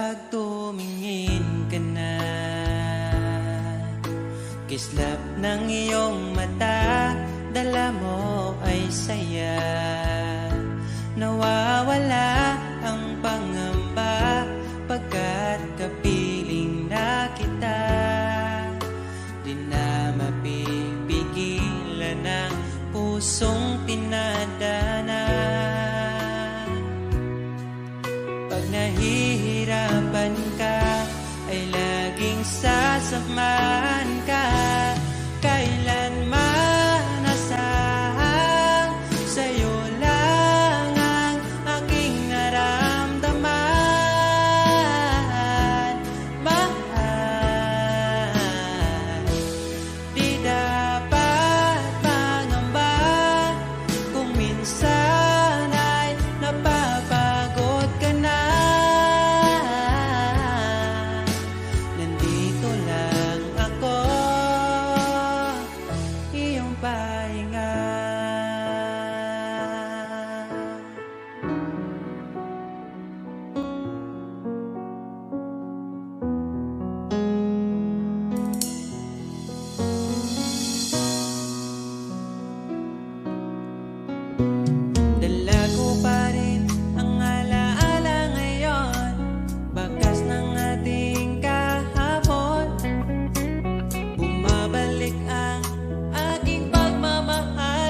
Pag tumingin ka na, kislap ng iyong mata, dala mo ay saya. Nawawala ang pangamba pagkat kapiling na kita. Di na mapipigilan ang pusong pinadana. Pag nahihirapan ka, ay laging sasamahan ka. Kailanman asahang sa'yo lang ang aking naramdaman. Mahal, di dapat mangamba kung minsan ay napapagod ka na. Nandito lang ako, iyong pahinga. Dala ko pa rin ang alaala ngayon, bakas ng ating kahapon. Bumabalik ang aking pagmamahal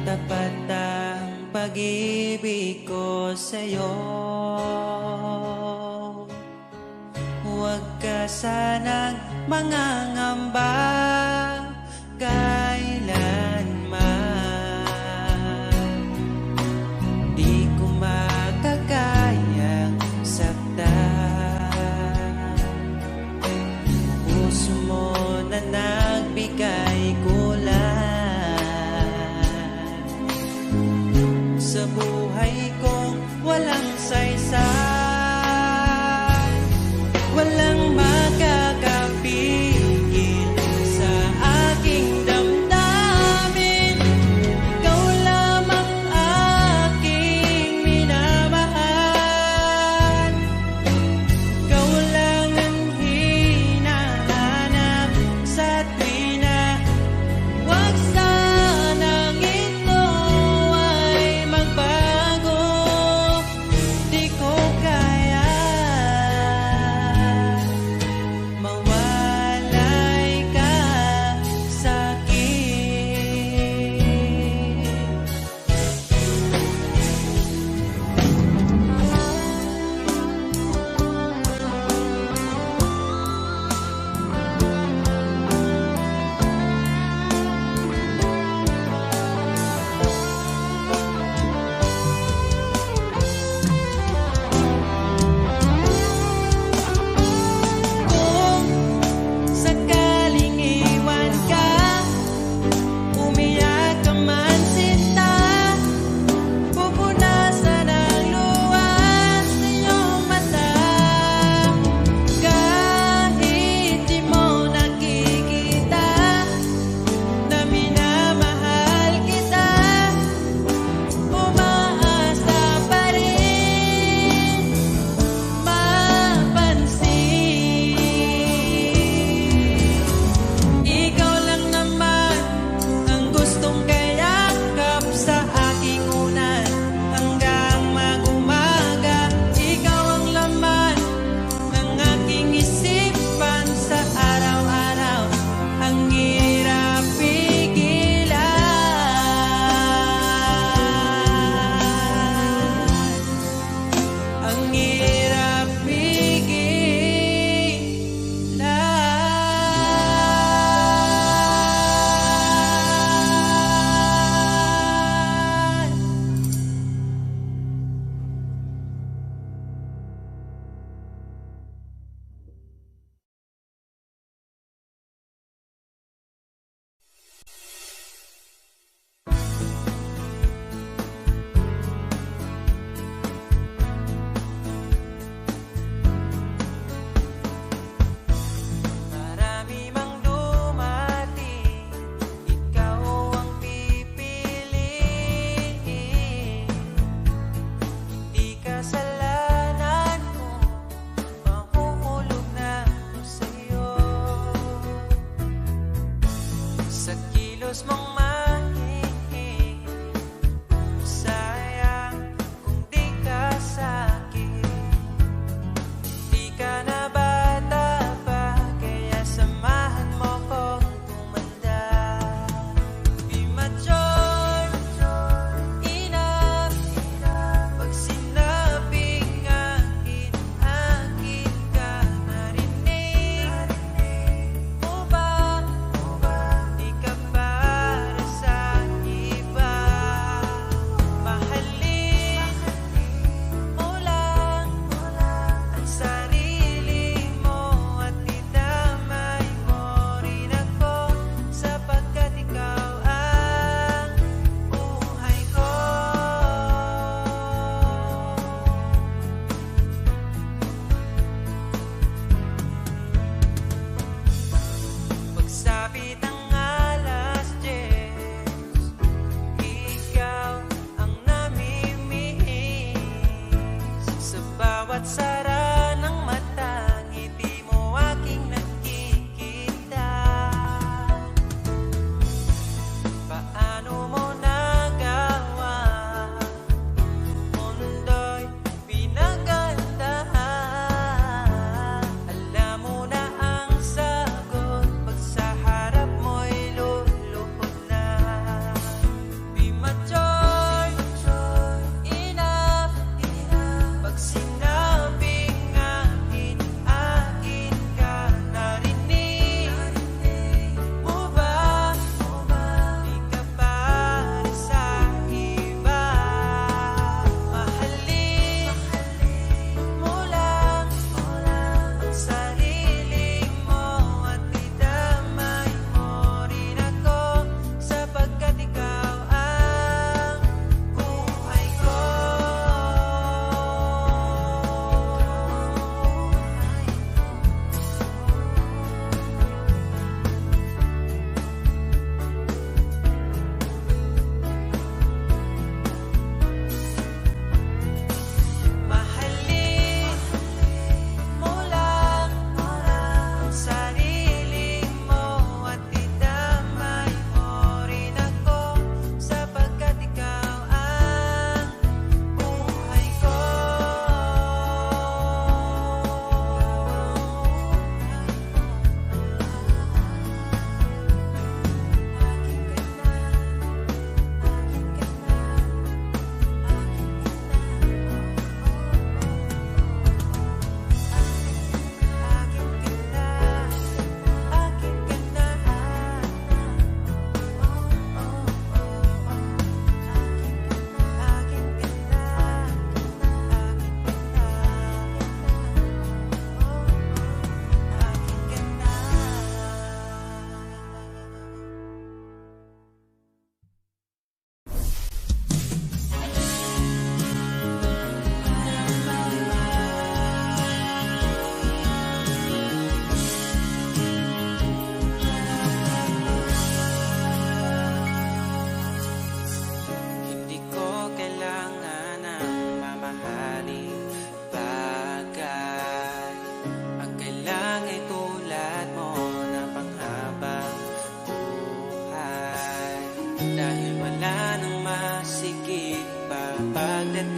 tapat ang pag-ibig ko sa'yo. Huwag ka sanang mangangamba kailanman. Di ko makakayang saktan. Puso mo na nagbigay kulan sa buhay kong walang saysay. Walang makakapigil sa aking damdamin. Ikaw lamang aking minamahal. Ikaw lang ang hinahanap sa tuwina. Huwag sanang ito ay magbago. Di ko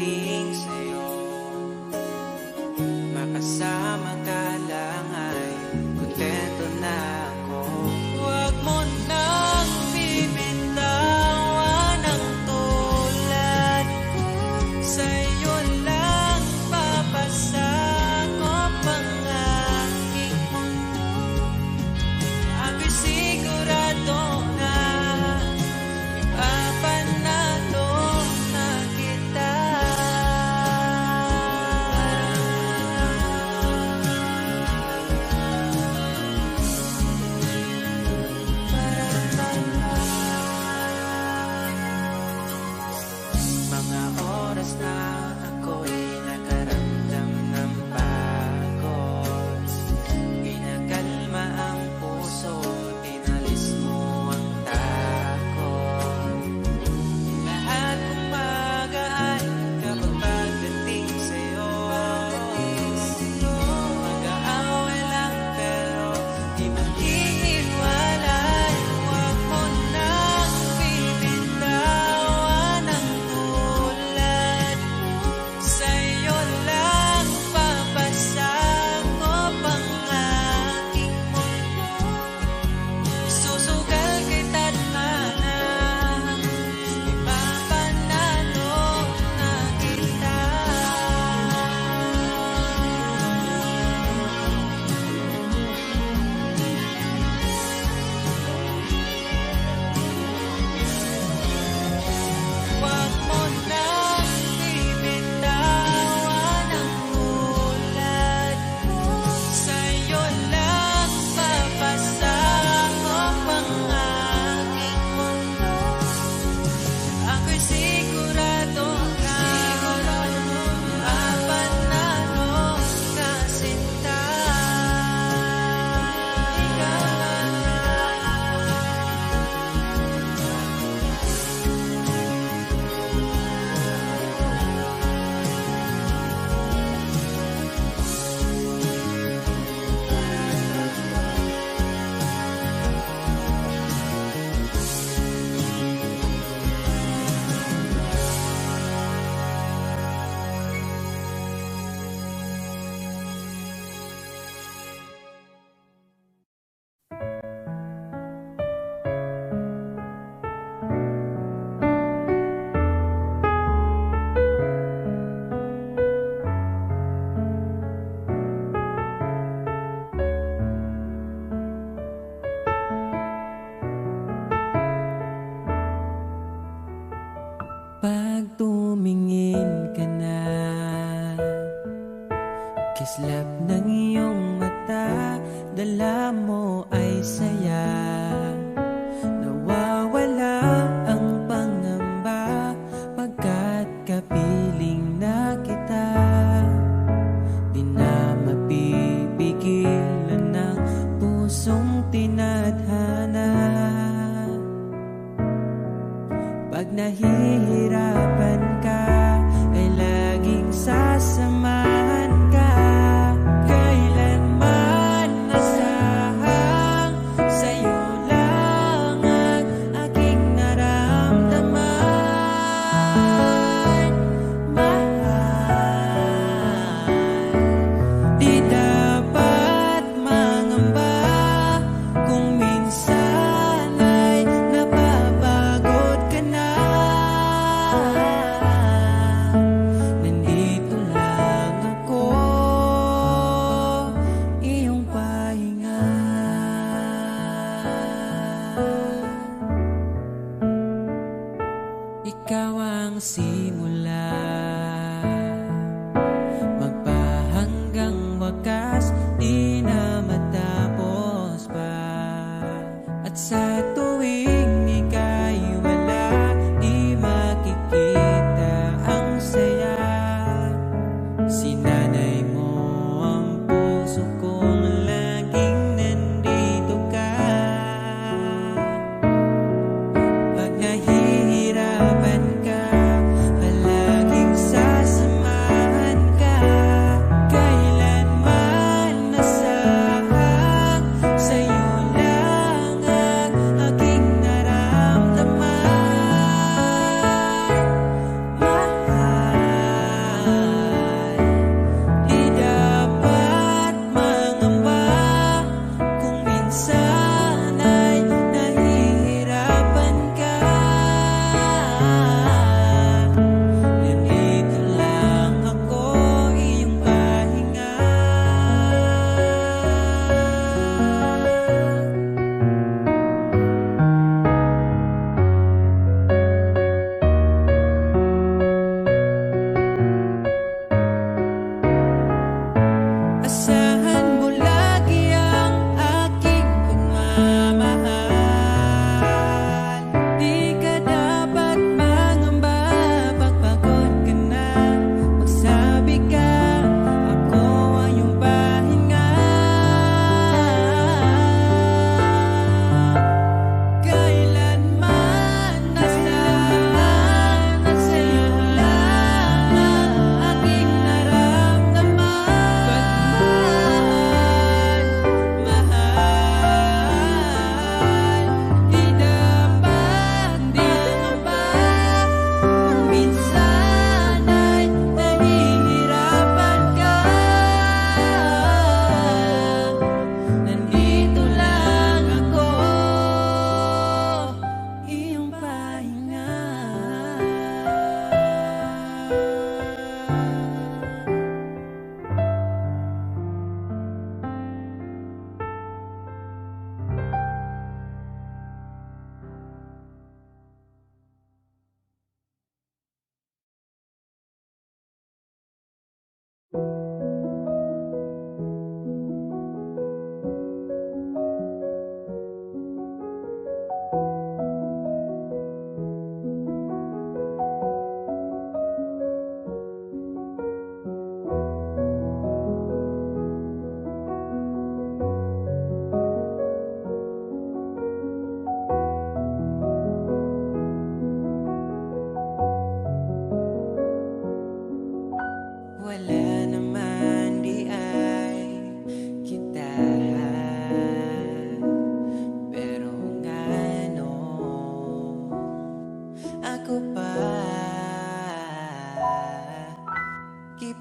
pagdating sa'yo. Makasama ka lang ay kontento na ako. Huwag mo nang bibitawan ang tulad ko. Sa'yo lang papasakop ang aking mundo. Ako'y sigurado na ipapanalo na kita. Mga oras na ako'y nakaramdam ng pagod, pinakalma ang puso, inalis mo ang takot. Lahat kong magaan kapag pagdating sa'yo. Mag-aaway lang pero di maghihiwalay. Huwag mo nang bibitawan ang tulad ko. Sa'yo lang papasakop ang aking mundo. Susugal kay tadhana, ipapanalo na kita. Huwag mo nang bibitawan ang tulad ko. Sa'yo lang papasakop ang aking mundo. Ako'y sigurado na mapanalo ka sinta. Ikaw pag tumingin ka na, kislap ng iyong mata, dala mo ay saya. Nawawala ang pangamba pagkat kapiling na kita. Di na mapipigilan ng pusong tinadhana. Pag nahihirapan ka, ay laging sasamahan ka. Kailanman nasahang sa'yo lang ang aking naramdaman. Mahal, di dapat mangamba kung minsan ay napapagod ka na. Nandito lang ako, iyong pahinga. Ikaw ang simula, magpahanggang wakas, di na matapos pa. At sa tuwing ika'y wala, di makikita ang saya. Sinanay mo ang puso kong laging nandito ka. Pag nahihirapan ka, palaging sa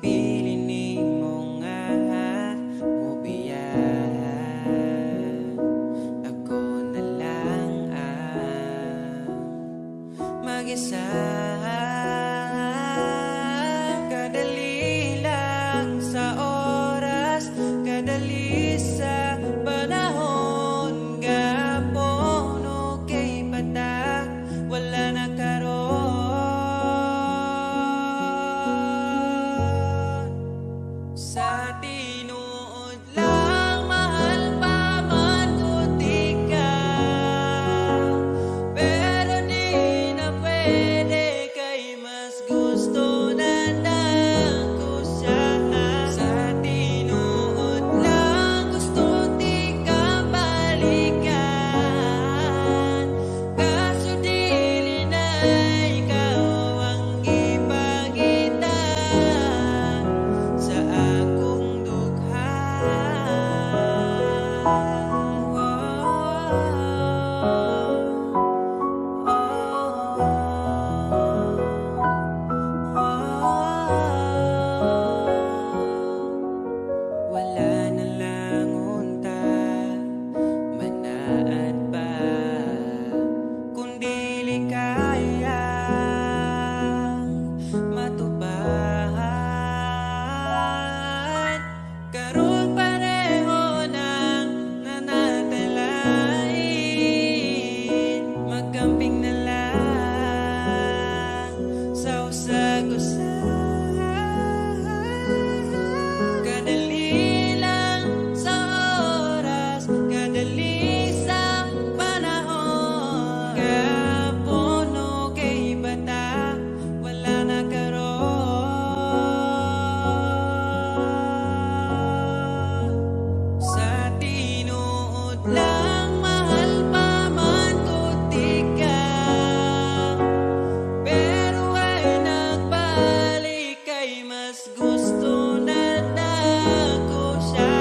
ipili ni mo nga mubiya. Ako na lang ang mag-isa. Kadali lang sa oras, kadali sa panahon, gapon okay bata, wala na karon. Sa tinuod lang mahal pa man ko ka, pero di na pwede kay mas gusto na ko siya. Sa tinuod lang gusto di ka balikan, kaso dili na ikaw ang ipakita sa akong dugha. Wala na lang unta manaad pa, kundi likayang matubahan. Karon pareho nang nanatalain, magkamping na lang sa usag-usag. Kadali lang sa oras, kadali sa panahon, gapon okay bata, wala na karon. Sa tinuod lang mahal pa man ko ka, pero ay nagbalik kay mas gusto na ko siya.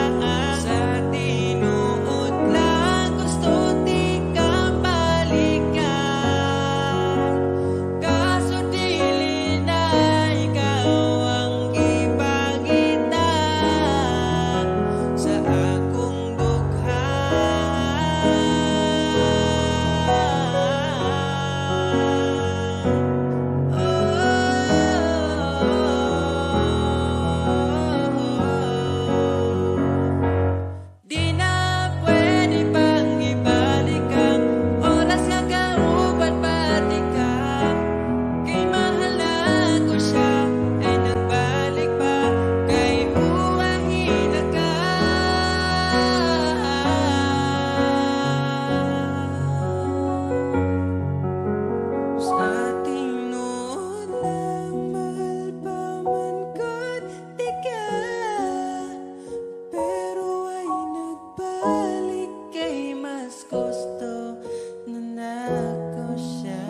Sa tinuod lang gusto di ka balikan, kaso dili na ikaw ang ipakita sa akong dugha. Di na pwede pang ibalik ang oras nga kauban pati ka, kay mahal ko siya ay nagbalik pa, kay uwahi na ka. Sa tinuod lang mahal pa man ko ka, pero ay nagbalik kay mas gusto na ko siya.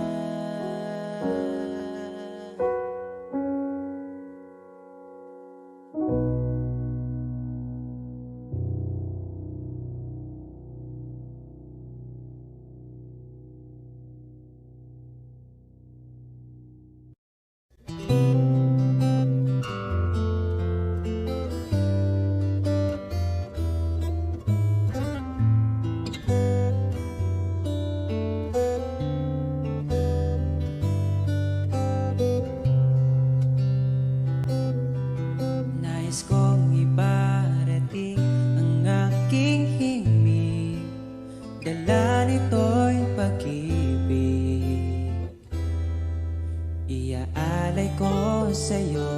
Nais kong ibarating ang aking himig, dala nito'y pag-ibig. Iaalay ko sa'yo,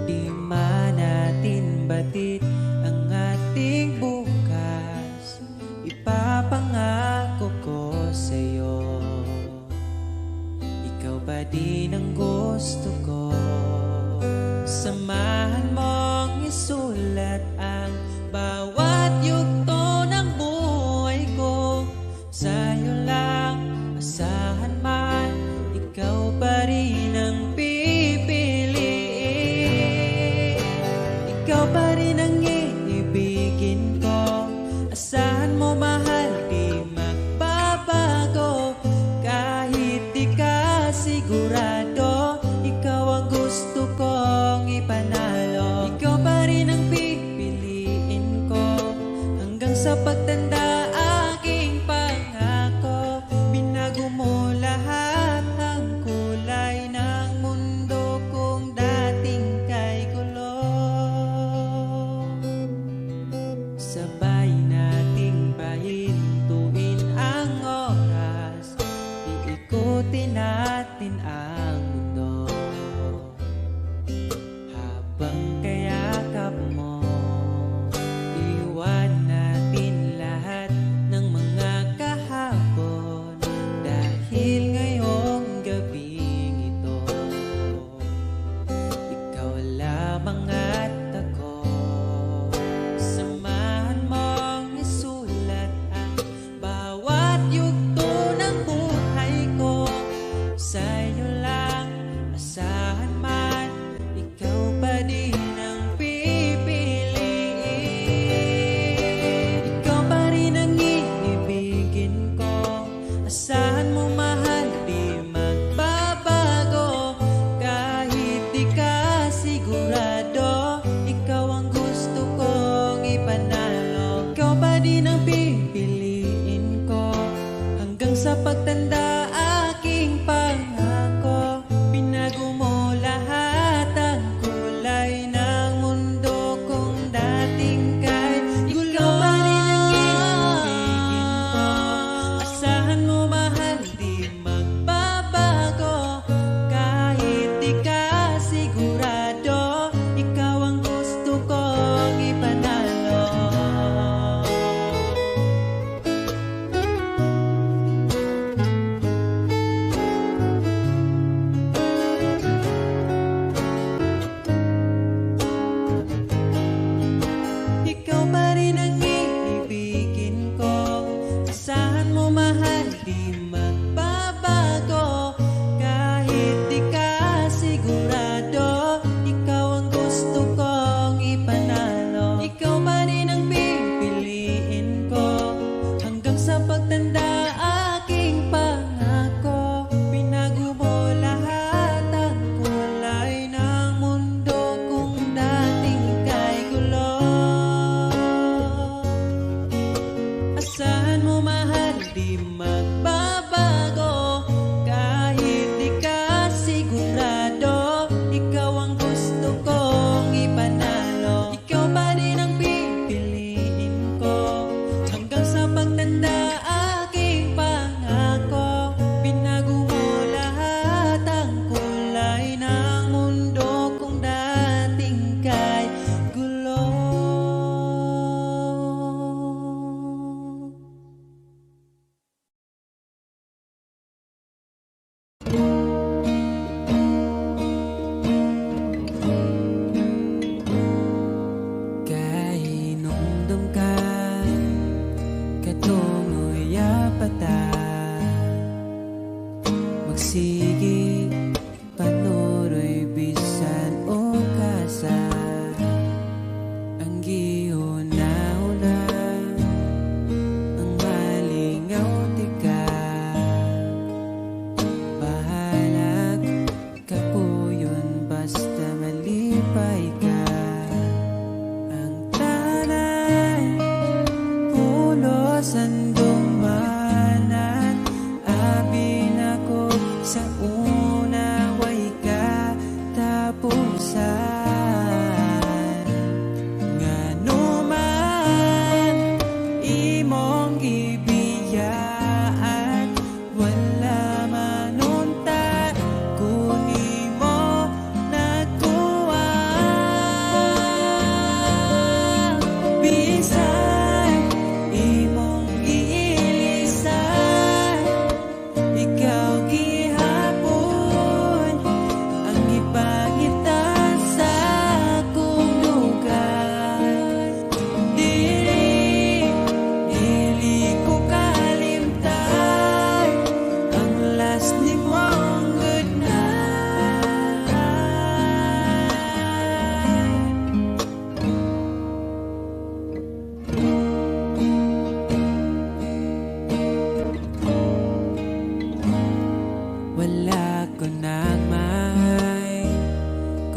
di man natin batid ang ating bukas, ipapangako ko sa'yo, ikaw pa din ang gusto ko. Samahan mong isulat ang bawat yugto ng buhay ko. Sa'yo lang asahan man, ikaw pa rin ang pipiliin. Ikaw pa rin ang iibigin ko. Asahan mo mahal, di magbabago. Kahit di ka sigurado, ikaw ang gusto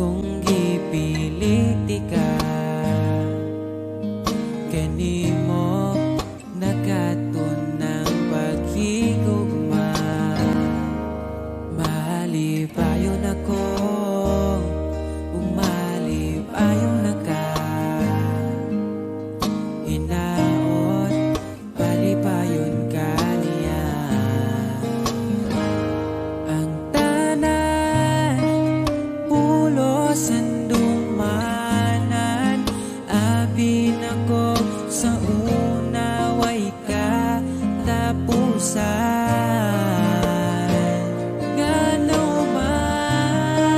kung gipilit ka, kanimo nakatunang paghigugma. Malipayon ako, umalipayon na ka. Hinaot, palipayon ka niya. Ang tanan, pulos andumanan, abin ako sa una, way ka tapusan. Ngano man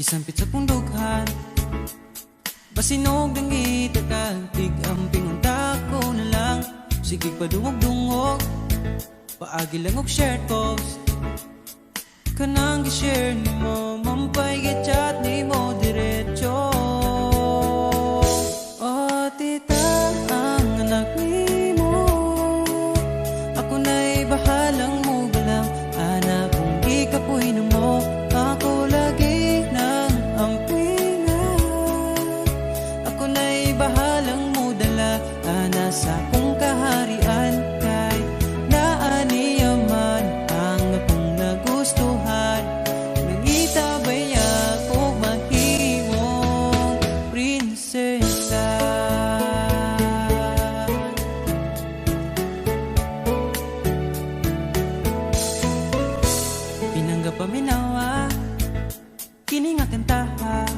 Gisampit sa pundughan, basinog ng itakagtig ang pingunta ko na lang. Sige padungog-dungog, paagi lang og shared post. Kanang gi-share ni mo, mampay gi-chat ni mo diretso. Oh tita, ang anak ni mo, ako na'y bahalang mo galang. Anak kung di ka puhin mo, ako lagi ng ampingan. Ako na'y bahalang mo dala, nasa kong kaharian. Kay naaniyaman ang akong nagustuhan. Nangitabay ako mahimong prinsesa. Pinangga paminawa, kini nga kantaha.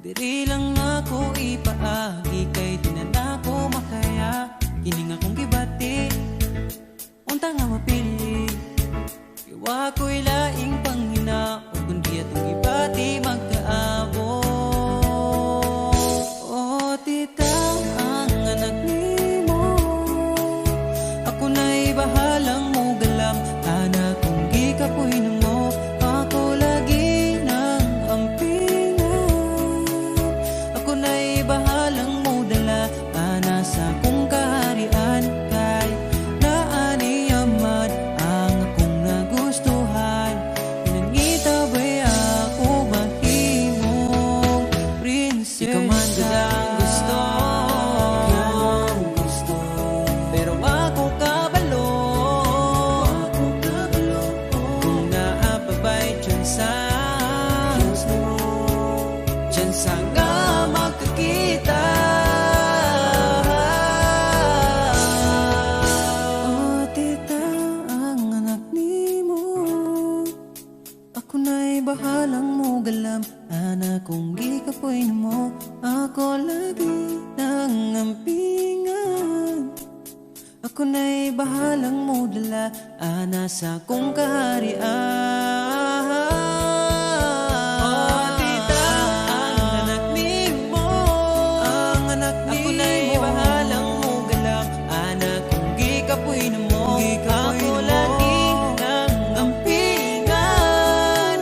Diri lang ako ipaagi, kay di na ako makaya. Kini nga kong gibati, unta nga mapili. Iwa ko'y laing panghina, o kundi atong gibati magkaabo. Oh tita, ang anak ni mo, ako na'y bahalang mo galang. Anak kung gikapuhin mo, ako lagi ng ampingan. Ako na'y bahalang mo dala, nasa kong kaharian. Kay naaniyaman ang akong nagustuhan. Pinangitabay ako mahimong prinsesa. Ikaw man galang gusto, pero ako kabalo. Kung naapabay tsansa nga magkakita. Oh tita, ang anak ni mo, ako na'y bahalang mo galam. Anak kung gikapoy mo, ako lagi ng ampingan. Ako na'y bahalang mo dala, nasa kong kaharian. Oh tita, ang anak ni mo, ako na'y bahalang mo galang. Anak kung gikapoy mo, ako lagi ng ampingan.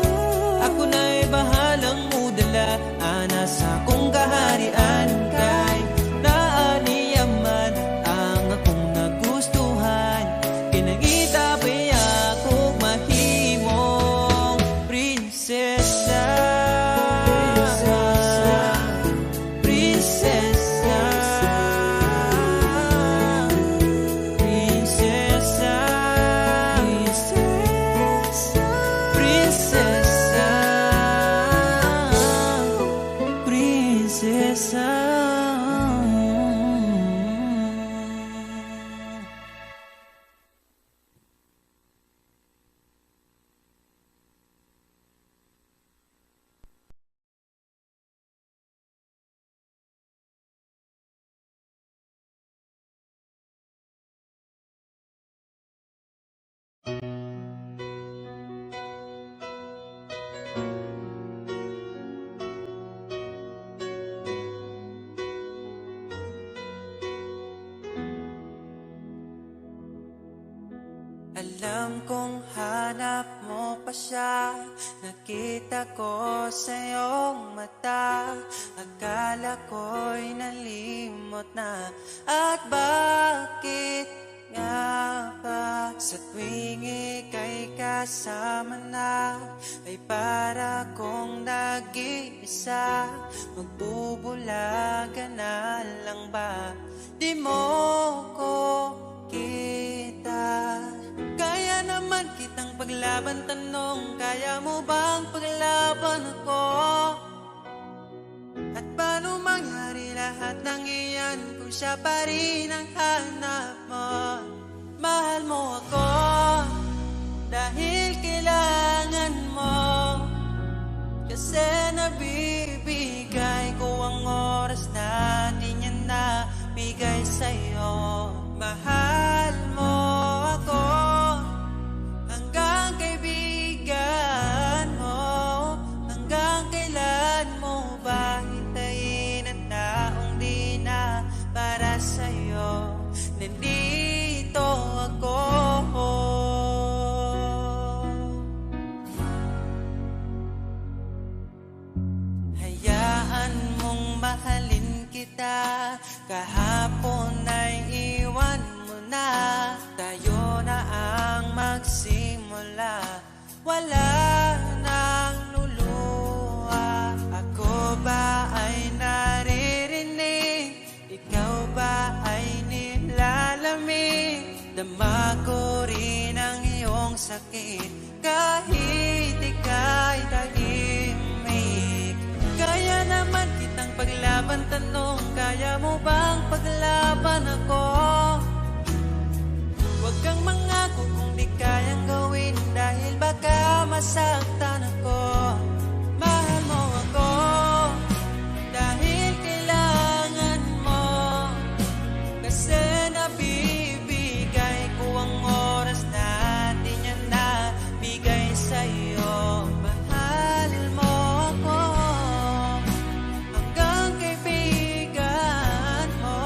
Ako na'y bahalang mo dala, nasa kong kaharian. Kay naaniyaman ang akong nagustuhan. Pinangitabay ako mahimong prinsesa. Prinsesa, prinsesa, prinsesa, prinsesa, prinsesa. Alam kong hanap mo pa siya, nakita ko sa iyong mata. Akala ko'y nalimot na, at bakit nga ba sa tuwing ika'y kasama na, ay para kong nag-iisa. Magbubulaga na lang ba, di mo ko kita? Kaya naman kitang paglaban, tanong, kaya mo bang paglaban ako? At paano mangyari lahat ng iyan kung siya pa rin ang hanap mo? Mahal mo ako dahil kailangan mo, kasi nabibigay ko ang oras na di niya nabigay sa'yo. Mahal mo ako hanggang kaibigan mo, hanggang kailan mahalin kita. Kahapon ay iwan mo na, tayo na ang magsimula. Wala nang luluha. Ako ba ay naririnig? Ikaw ba ay nilalamig? Dama ko rin ang iyong sakit kahit ika'y tahimik. Kaya naman kitang paglaban, tanong, kaya mo bang paglaban ako? Huwag kang mangako kung di kayang gawin, dahil baka masaktan ako. Mahal mo ako dahil kailangan mo, kasi nabibigay ko ang oras natin yan na bigay sa'yo. Mahal mo ako hanggang kaibigan mo.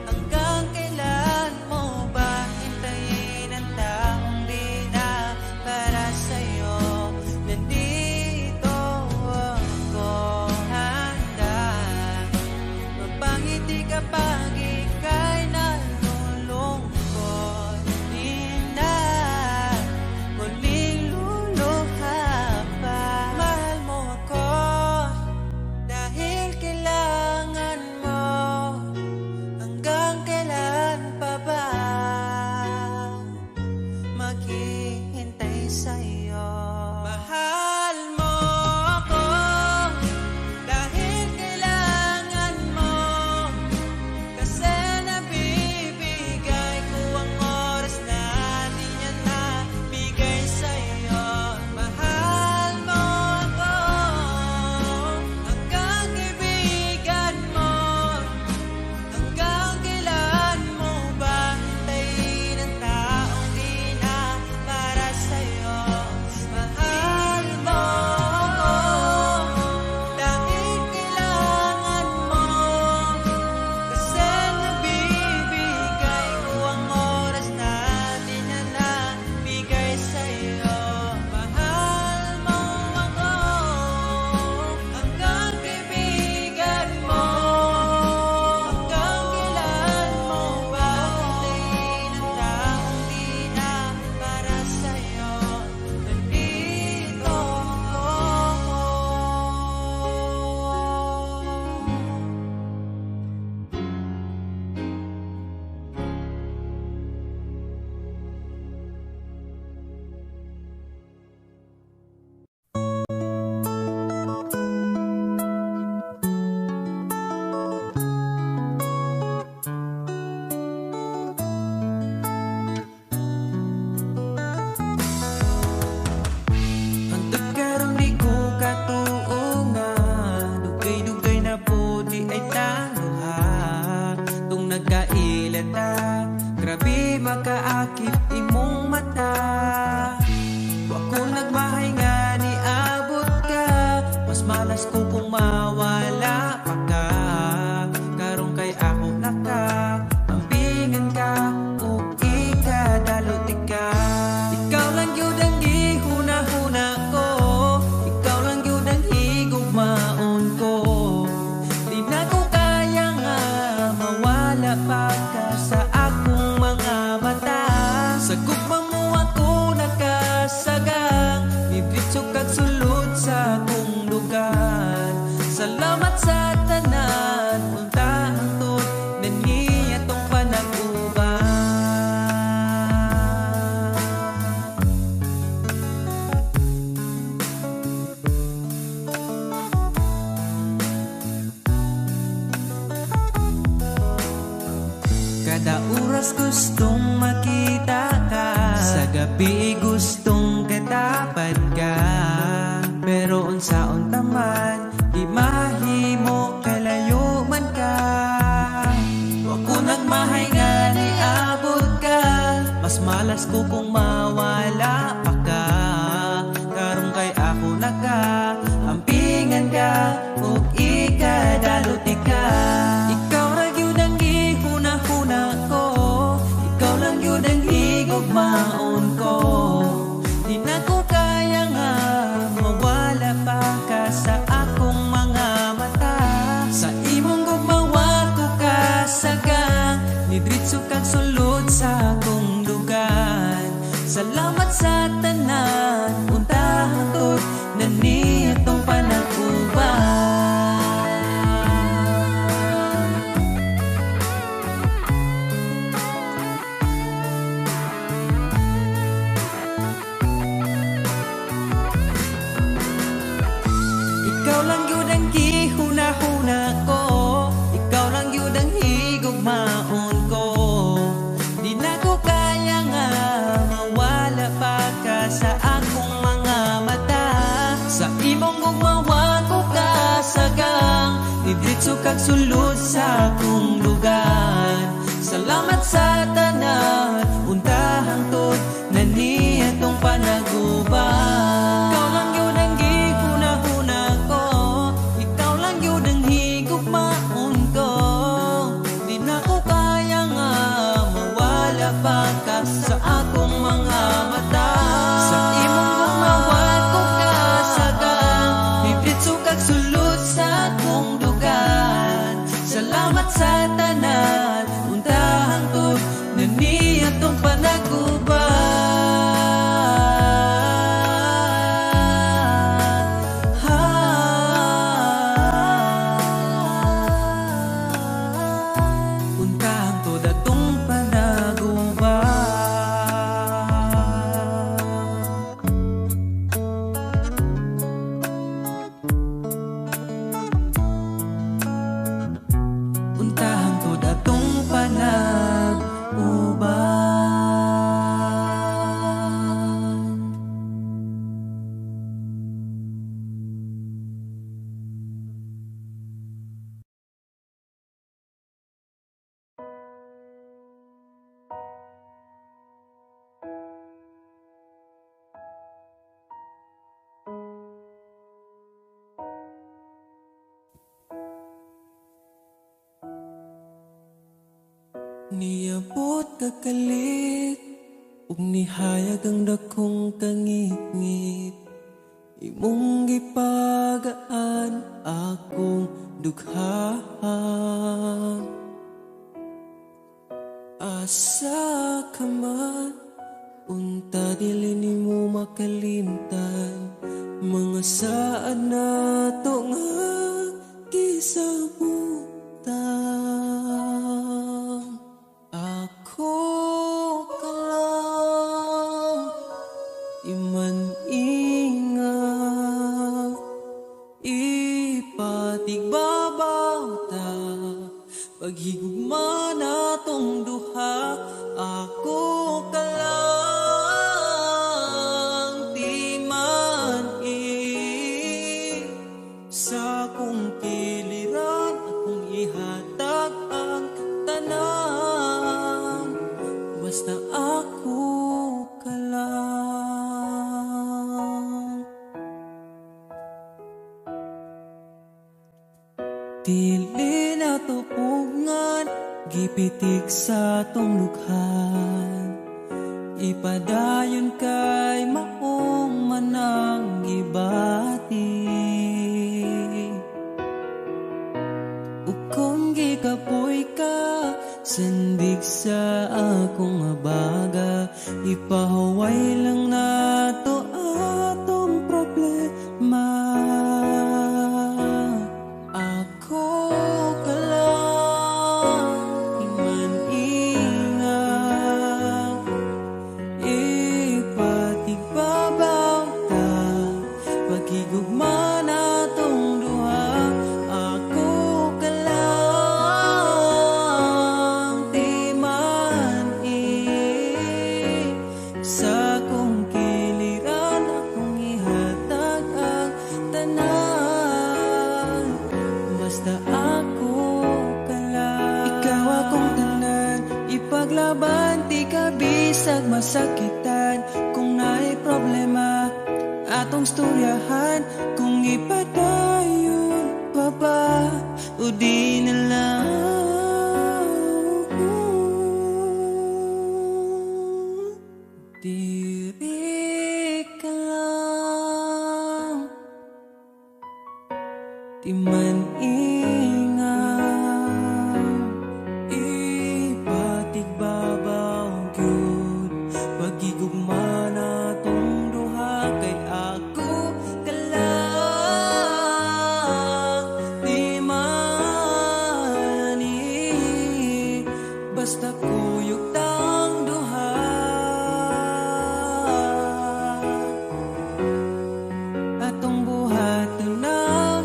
Hanggang kailan mo ba hintayin ang taong di na para sa'yo? Nandito ako handa mapangiti kapag ika'y nalulungkot. Di na muling luluha pa. Mahal mo ako dahil kailangan mo. Hanggang kailan pa ba maghihintay sa'yo? Mahal mo ako dahil kailangan mo, kasi nabibigay ko ang oras natin yan na bigay sa'yo. Mahal mo ako hanggang kaibigan mo. Hanggang kailan mo ba hintayin ang taong di na para sa'yo? Mahal mo ako dahil kailangan mo, kasi nabibigay ko ang oras natin na nabigay sa'yo. Mahal mo ako hanggang kaibigan mo. Hanggang kailan mo ba hintayin ang taong di na para sa'yo? Nandito ako. Hantod karong di ko katuunga, dugay-dugay na po di ay taluha. Tung nagkailata, grabe makaakit imong mata. Wa ko nagmahay nga ni abot ka, mas malas ko kung mawala pa ka. Karong kay ako naka ambingan ka, ug ikadalot ka. Ikaw lang yun ang gihuna-huna ko, ikaw lang yun ang higugmaon ko. Di na ko kaya nga mawala pa ka sa akong mga mata. Sa gugma mo ako nakasagang, bibitso kag sulod sa akong lugar. Salamat sa tanan, punta hangtod nani atong panag-uban. Kada oras gustong makita ka, sa gabi gustong katapad ka. Pero unsaon taman, di mahimo kalayo man ka. Wa ko nagmahay nga ni abot ka, mas malas ko kung mawala pa ka. Karong kay ako naka ampingan ka, ug ikadalot ka. Ikaw ra gyud ang gihuna-huna ko, ikaw lang gyud ang higugmaon ko. Di na ko kaya nga mawala pa ka sa akong mga mata. Sa Ikaw lang yun ang gihuna-huna ko, ikaw lang yun ang higugmaon ko. Di na ko kaya nga mawala pa ka sa akong mga mata. Sa imong gugmawa ko kasagang didritso kag sulod sa akong lugar. Salamat sa tanan, untahang tod na niya tong panaguban. Ikaw lang yun ang gihuna-huna ko, ikaw lang yun ang higugmaon ko. Di na ko kaya nga mawala pa ka sa akong mga mata. Sa imong gumawat ko kasagang didritso kag sulod sa akong lugar. Salamat sa tanan, untahang tod na niya tong panaguban. Untahang tod atong panaguban. Untahang tod atong panaguban. Niabot kakalit ug nihayag ang dakong kangit-ngit. Imong gipagaan akong dughaan. Asa ka man, unta dili nimo makalimtan. Mga saan nato nga gisabutan. Ako ka lang, iman ingat, ipatigbabaw ta, paghigugma na tong duha. Ako ka lang, di man sa kong kiliran, akong ihatag ang tanan. Basta ako ka lang. Dili na tupungan, gipitik sa tong lukhan. Ipadayon kay maong manang gibati. Ukong gikapoy ka, sandig sa akong abaga. Ipahuway lang nato atong problema. Ako ka lang, iman ingat, ipatigbabaw ta, paghigugma na tong duha. Ako ka lang, di man sa kong kiliran, akong ihatag ang tanan. Basta ako ka lang. Ikaw akong tanan, ipaglaban, di ka bisag masakitan. Kung naay problema, atong storyahan. Kung ipadayon pa ba, o di na lang. Diri ka lang, di man ingat, ipatigbabaw gyud, paghigugma na tong duha. Kay ako ka lang, di man basta kuyog tang duha. Atong buhat na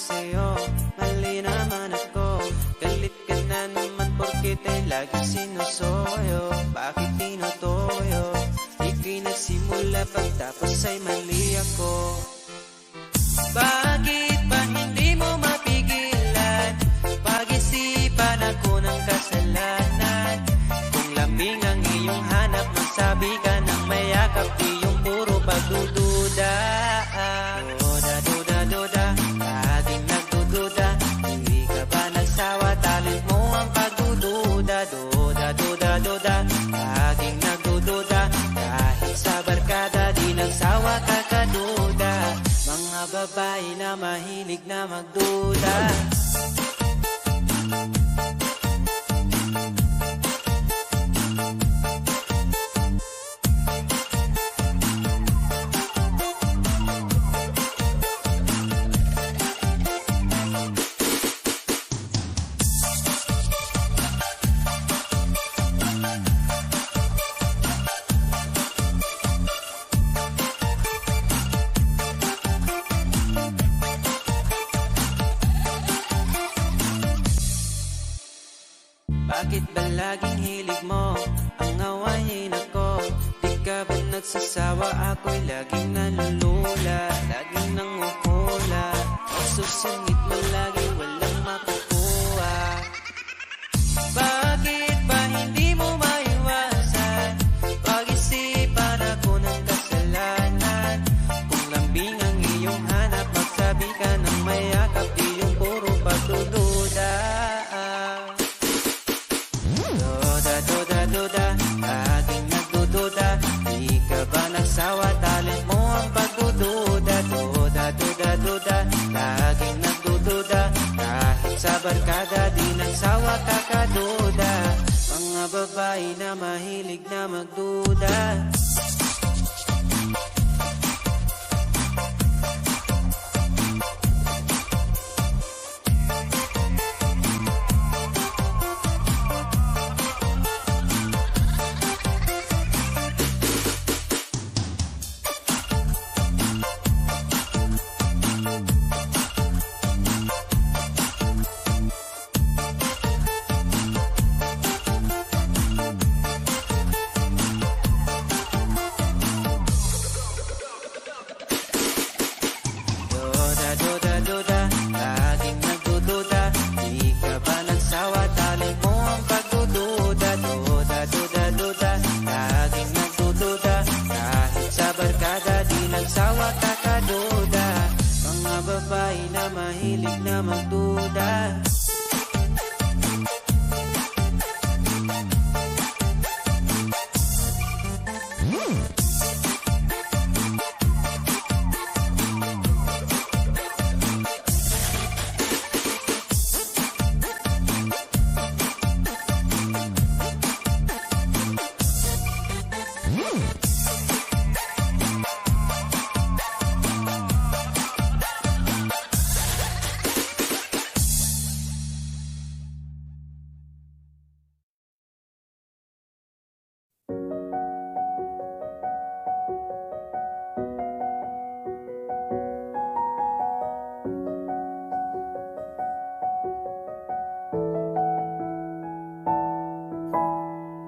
sa'yo, mali naman ako. Galit ka na naman porkit ay lagi sinusoyo. Bakit tinutoyo? Ika'y nagsimula pagtapos ay mali ako. Bakit ba hindi mo mapigilan? Pag-isipan ako ng kasalanan. Kung lambing ang iyong hanap, magsabi ka ng mayakap, di yung puro pagdududa. Duda, duda, duda, laging nagdududa. Hindi ka ba nagsawa, talent mo ang pagdududa. Duda, duda, duda, laging nagdududa. Kahit sa barkada, di nagsawa ka kaduda. Mga babae na mahilig na magduda. Bakit ba laging hilig mo ang awayin ako? Di ka ba nagsasawa? Ako'y laging nalulula, laging nanguhula. Susungit mo lagi, walang makukuha. Bakit ba hindi mo maiwasan? Pag-isipan ako ng kasalanan. Kung lambing ang iyong hanap, magsabi ka ng mayakap, di yung puro pagdududa. Duda, duda, laging nagdududa. Di ka ba nagsawa, talent mo ang pagdududa. Duda, duda, duda, laging nagdududa. Kahit sa barkada, di nagsawa ka kaduda. Mga babae na mahilig na magduda. Duda, duda, laging nagdududa. Di ka ba nagsawa, talent mo ang pagdududa. Duda, duda, duda, laging nagdududa. Kahit sa barkada, di nagsawa ka kaduda. Mga babae na mahilig na magduda.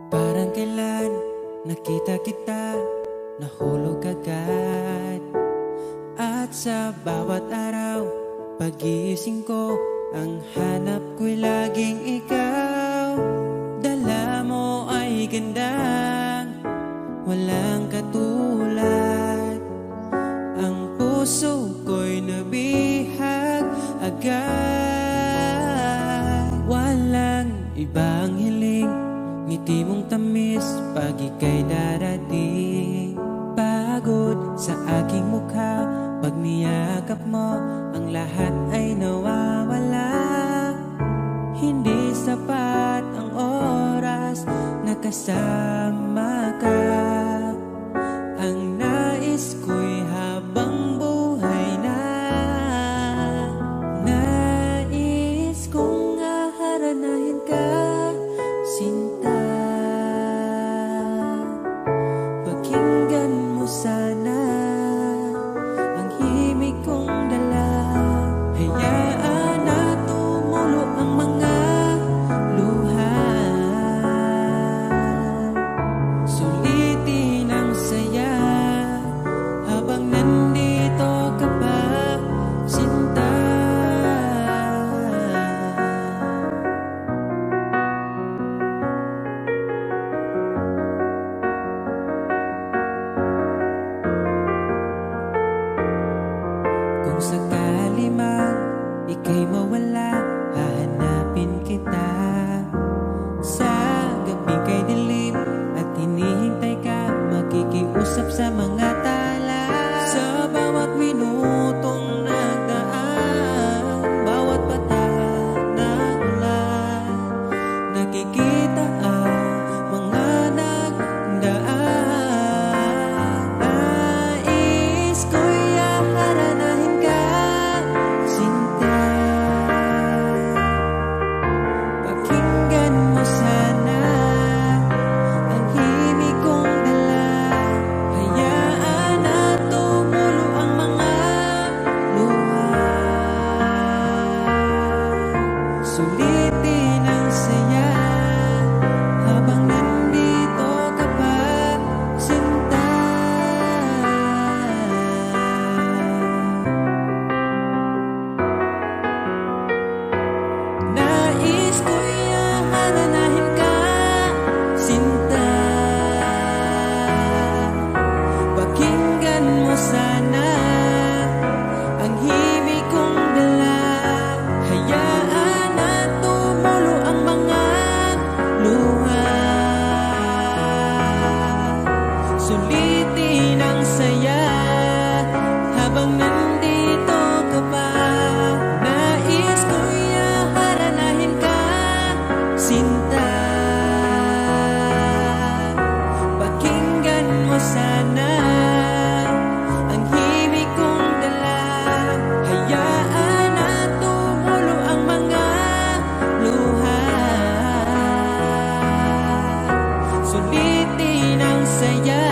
Parang kailan nakita kita, nahulog agad. At sa bawat araw, pag-iising ko, ang hanap ko'y laging ikaw. Dala mo ay gandang walang katulad. Ang puso ko'y nabihag agad. Walang ibang hiling, ngiti mong tamis pag ika'y darating. Pagod sa aking mukha, pag niyakap mo, ang lahat ay nawawala. Hindi sapat ang oras na kasama ka. Ang nais ko'y habang buhay na. Nais kong aharanahin ka, sinta. Pakinggan mo sana ang himig kong dala. Hayaan ika'y mawala, hahanapin kita. Sa gabing kay dilim at hinihintay ka, makikiusap sa mga tala. Sa bawat minutong nagdaan, bawat patak ng ulan, nakikita ang mga nagdaan. Nais ko'y haranahin ka, sinta. Pakinggan mo sana ang himig kong dala. Hayaan na tumulo ang mga luha. Sulitin ang saya habang nandito ka pa, sinta. Nais ko'y haranahin ka, sinta. Pakinggan mo sana ang himig kong dala. Hayaan na tumulo ang mga luha. Sulitin ang saya habang nandito ka pa. Nais ko'y haranahin ka, sinta. Pakinggan mo sana ang himig kong dala. Hayaan na tumulo ang mga luha. Sulitin ang saya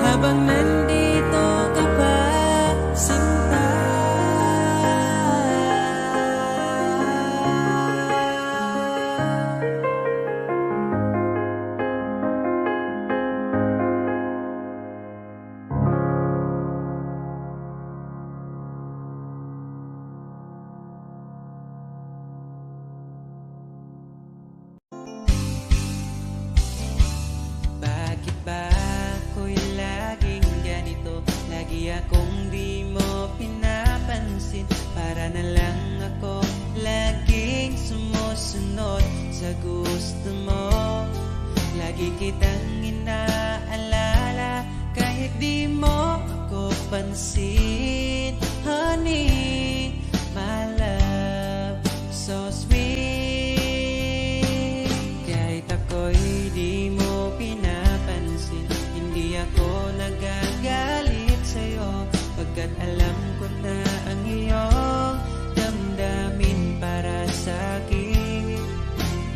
habang nandito ka pa, sinta. Bakit ba ako'y laging ganito? Lagi akong di mo pinapansin. Para na lang ako laging sumusunod sa gusto mo. Lagi kitang inaalala kahit di mo ako pansin. Honey, my love, so sweet. Kahit ako'y di mo pinapansin, hindi ako nagagalit sa'yo, pagkat alam ko na ang iyong damdamin para sa'kin.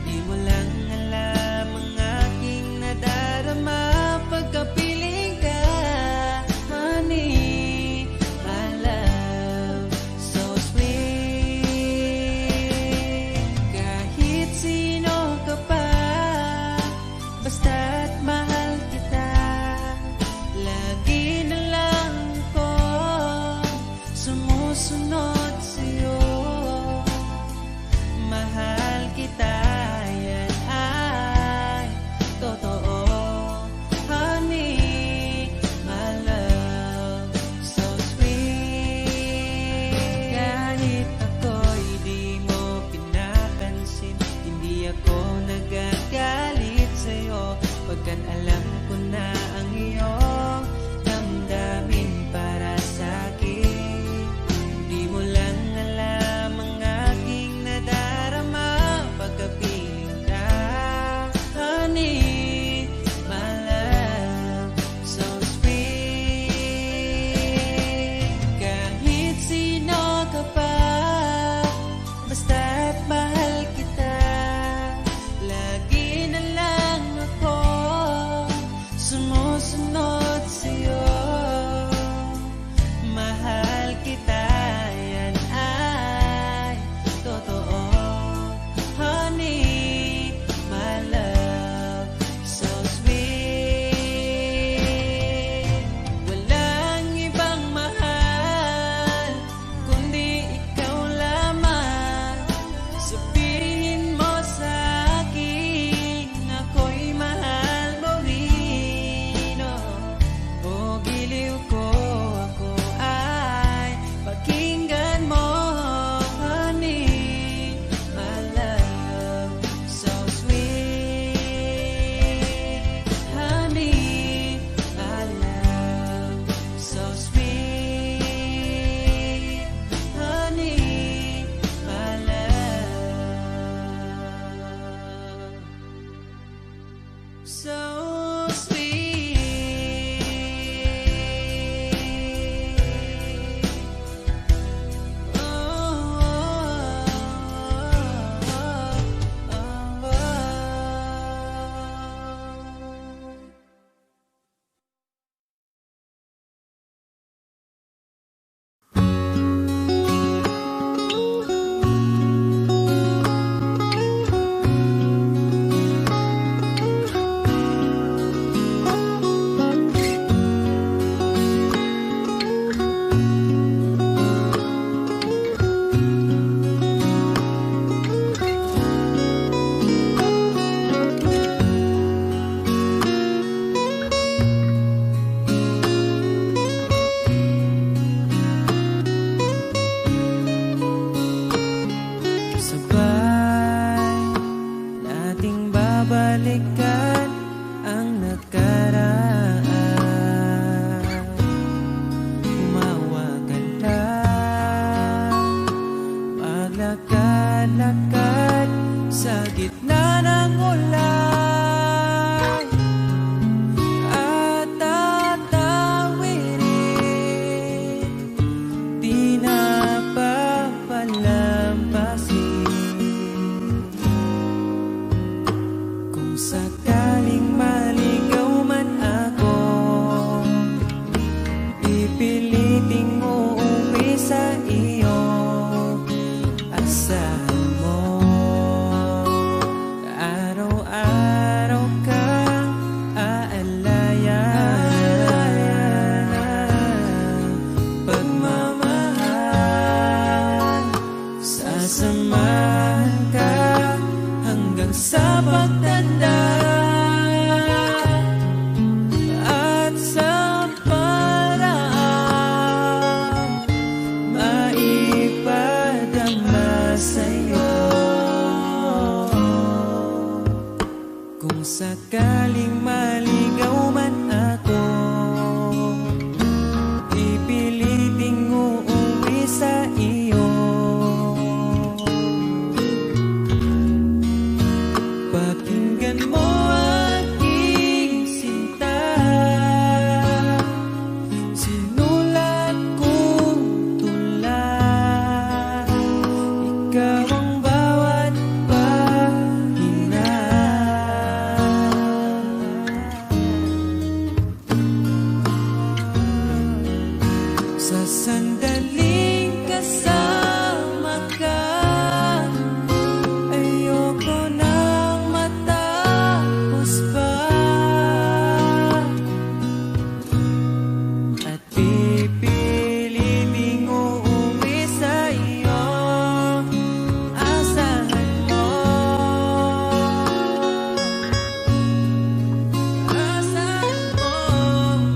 Di mo lang alam ang aking nadarama pagkapiling ka. Honey, my Lakad-lakad sa gitna ng ulan at tatawirin, di na papalampasin. Kung sakaling maligaw man ako, pipiliting uuwi sa iyo. Asahan mo, araw-araw kang aalayan. Pagmamahal, sasamahan ka hanggang sa pagtanda at sa paraan maipadama sa'yo. Kung sakaling maligaw man ako, pipiliting uuwi sa iyo. Pakinggan mo aking sinta, sinulat kong tula. Ikaw ang bawat pahina. Sa sandaling kasama ka, ayoko nang matapos pa. At pipiliting uuwi sa iyo. Asahan mo,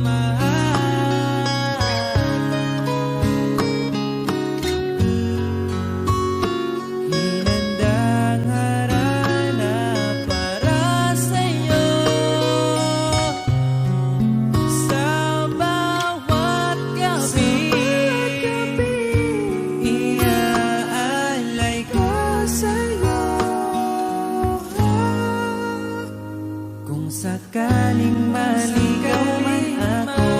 mahal. Hinandang harana para sa'yo. Sa bawat gabi, iaalay ko sa'yo. Kung sakaling maligaw man ako,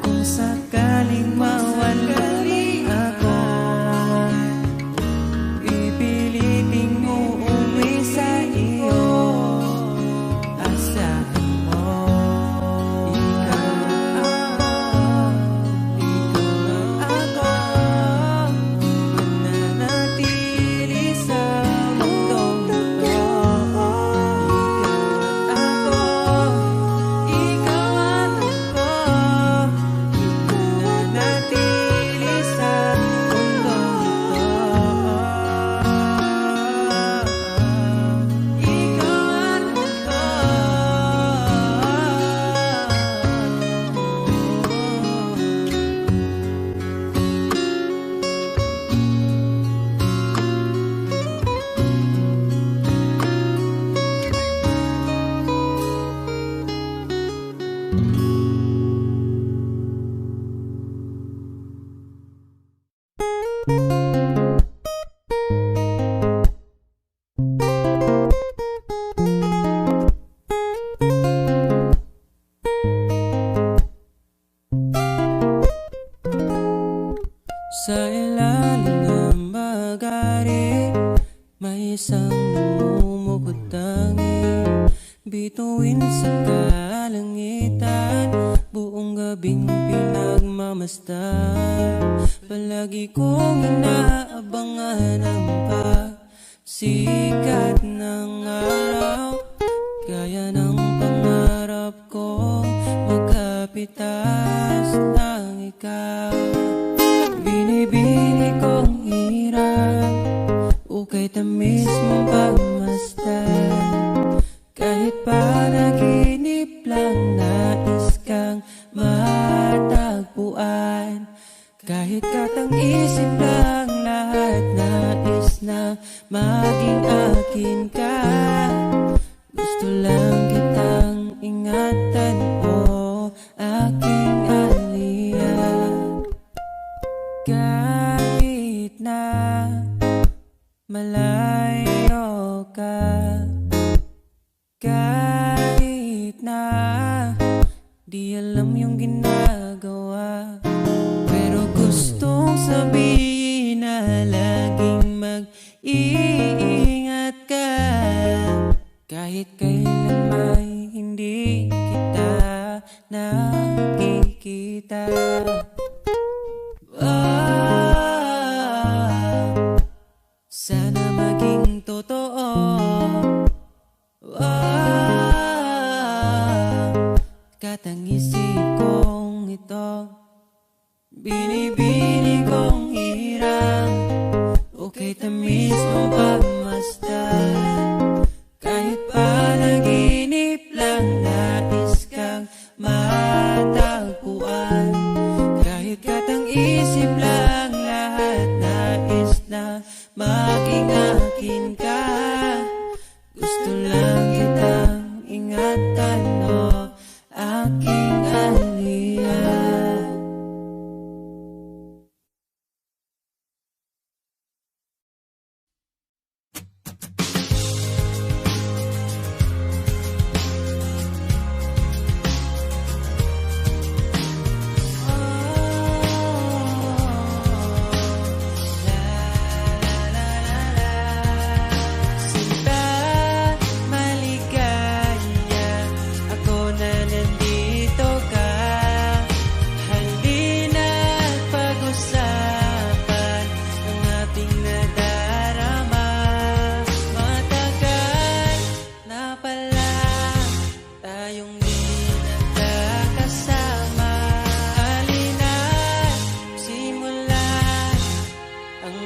kung sakaling mawalay ako, pipiliting uuwi sa iyo. Asahan mo, ikaw ako, mananatili sa mundong ito. Ikaw at ako, mananatili sa mundong ito. Ikaw at sa ilalim ng bagari, may isang namumukod-tangi. Bituin sa kalangitan, buong gabing pinagmamasdan. Palagi kong inaabangan ang pagsikat ng araw, gaya ng pangarap kong magkapitas ng ikaw. Binibini kong hirap, ukay tamis mong pagmasdan. Kahit panaginip lang, nais kang matagpuan. Kahit katang-isip lang, lahat nais na maging akin ka. Gusto lang kitang ingatan, o aking Aliyah. Kahit malayo ka. Kahit na di alam yung ginagawa, pero gustong sabihin na laging mag-iingat ka. Kahit kailan may hindi kita nakikita. Sana maging totoo. Katang-isip kong ito, binibini kong hirap. Okay, tamis mo pagmasdan. Kahit panaginip lang, nais kang matagpuan. Kahit katang-isip lang, lahat nais na maging akin ka. Gusto lang kitang ingatan mo, aking aliyah. Sinta maligaya, ako na nandito ka. Halina't pag-usapan ang ating nadarama. Matagal na pala tayong di nagkakasama. Halina't simulan ang